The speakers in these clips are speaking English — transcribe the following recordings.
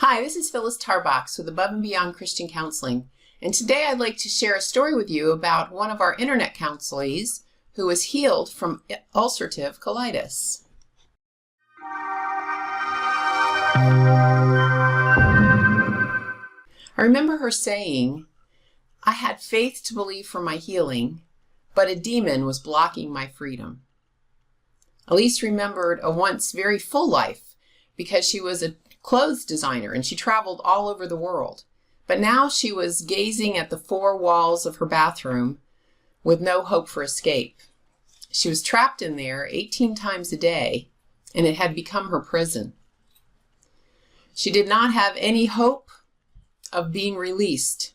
Hi, this is Phyllis Tarbox with Above and Beyond Christian Counseling, and today I'd like to share a story with you about one of our internet counselees who was healed from ulcerative colitis. I remember her saying, "I had faith to believe for my healing, but a demon was blocking my freedom." Elise remembered a once very full life because she was a clothes designer and she traveled all over the world. But now she was gazing at the four walls of her bathroom with no hope for escape. She was trapped in there 18 times a day, and it had become her prison. She did not have any hope of being released.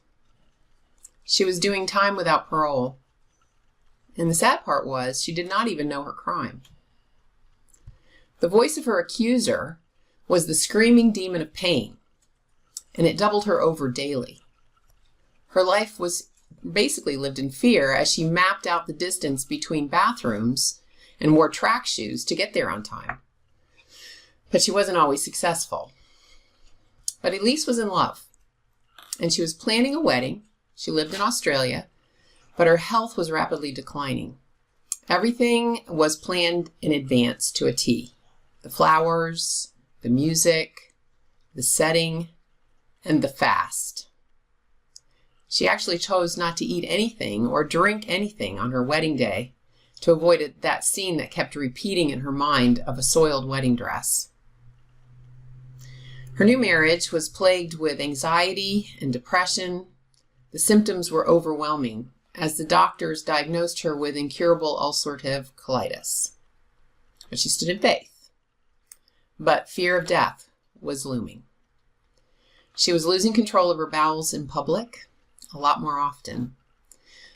She was doing time without parole. And the sad part was, she did not even know her crime. The voice of her accuser was the screaming demon of pain, and it doubled her over daily. Her life was basically lived in fear as she mapped out the distance between bathrooms and wore track shoes to get there on time. But she wasn't always successful. But Elise was in love, and she was planning a wedding. She lived in Australia, but her health was rapidly declining. Everything was planned in advance to a T. The flowers, the music, the setting, and the fast. She actually chose not to eat anything or drink anything on her wedding day to avoid that scene that kept repeating in her mind of a soiled wedding dress. Her new marriage was plagued with anxiety and depression. The symptoms were overwhelming as the doctors diagnosed her with incurable ulcerative colitis. But she stood in faith. But fear of death was looming. She was losing control of her bowels in public a lot more often.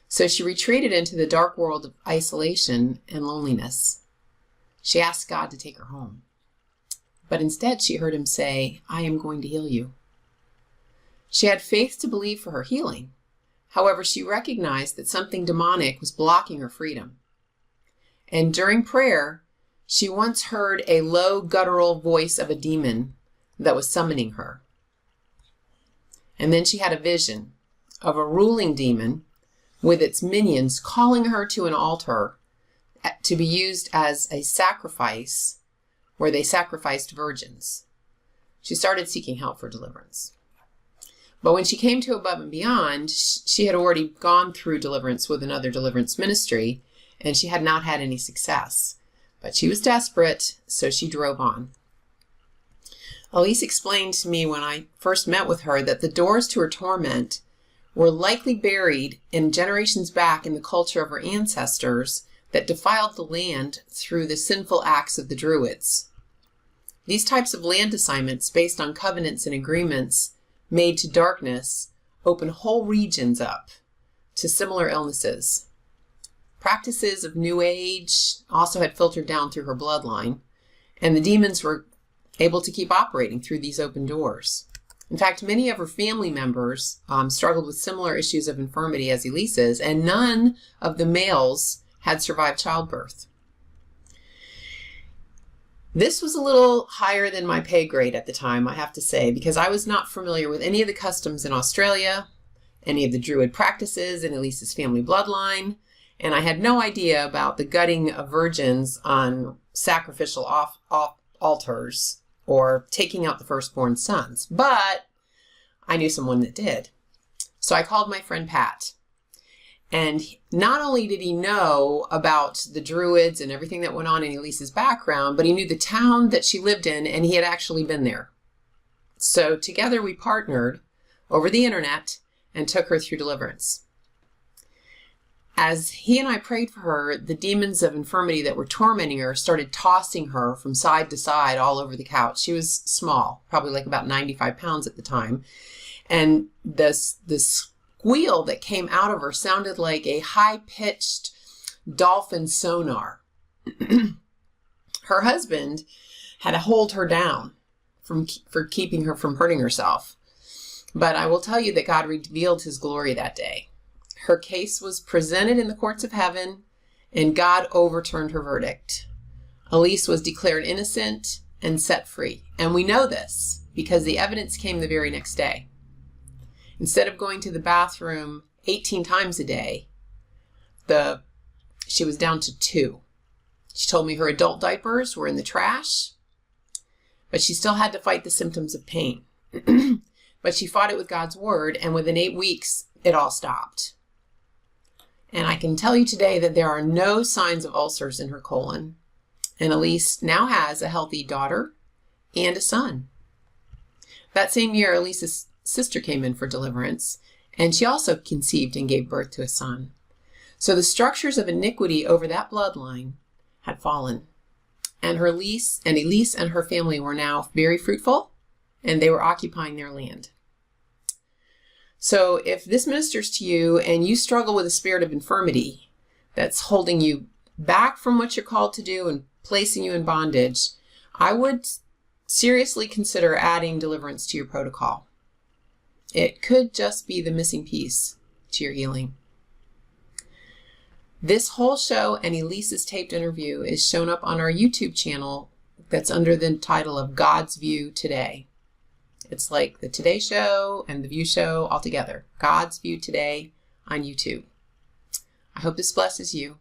So she retreated into the dark world of isolation and loneliness. She asked God to take her home. But instead she heard him say, "I am going to heal you." She had faith to believe for her healing. However, she recognized that something demonic was blocking her freedom. And during prayer, she once heard a low, guttural voice of a demon that was summoning her. And then she had a vision of a ruling demon with its minions calling her to an altar to be used as a sacrifice where they sacrificed virgins. She started seeking help for deliverance. But when she came to Above and Beyond, she had already gone through deliverance with another deliverance ministry, and she had not had any success. But she was desperate, so she drove on. Elise explained to me when I first met with her that the doors to her torment were likely buried in generations back in the culture of her ancestors that defiled the land through the sinful acts of the Druids. These types of land assignments based on covenants and agreements made to darkness open whole regions up to similar illnesses. Practices of New Age also had filtered down through her bloodline, and the demons were able to keep operating through these open doors. In fact, many of her family members struggled with similar issues of infirmity as Elise's, and none of the males had survived childbirth. This was a little higher than my pay grade at the time, I have to say, because I was not familiar with any of the customs in Australia, any of the Druid practices in Elise's family bloodline, and I had no idea about the gutting of virgins on sacrificial altars or taking out the firstborn sons. But I knew someone that did. So I called my friend Pat. And not only did he know about the Druids and everything that went on in Elise's background, but he knew the town that she lived in, and he had actually been there. So together we partnered over the internet and took her through deliverance. As he and I prayed for her, the demons of infirmity that were tormenting her started tossing her from side to side all over the couch. She was small, probably like about 95 pounds at the time. And this squeal that came out of her sounded like a high-pitched dolphin sonar. Her husband had to hold her down for keeping her from hurting herself. But I will tell you that God revealed his glory that day. Her case was presented in the courts of heaven, and God overturned her verdict. Elise was declared innocent and set free. And we know this because the evidence came the very next day. Instead of going to the bathroom 18 times a day, she was down to 2. She told me her adult diapers were in the trash, but she still had to fight the symptoms of pain. But she fought it with God's word, and within 8 weeks, it all stopped. And I can tell you today that there are no signs of ulcers in her colon. And Elise now has a healthy daughter and a son. That same year, Elise's sister came in for deliverance, and she also conceived and gave birth to a son. So the structures of iniquity over that bloodline had fallen. And Elise and her family were now very fruitful, and they were occupying their land. So if this ministers to you and you struggle with a spirit of infirmity that's holding you back from what you're called to do and placing you in bondage, I would seriously consider adding deliverance to your protocol. It could just be the missing piece to your healing. This whole show and Elise's taped interview is shown up on our YouTube channel that's under the title of God's View Today. It's like the Today Show and the View Show all together. God's View Today on YouTube. I hope this blesses you.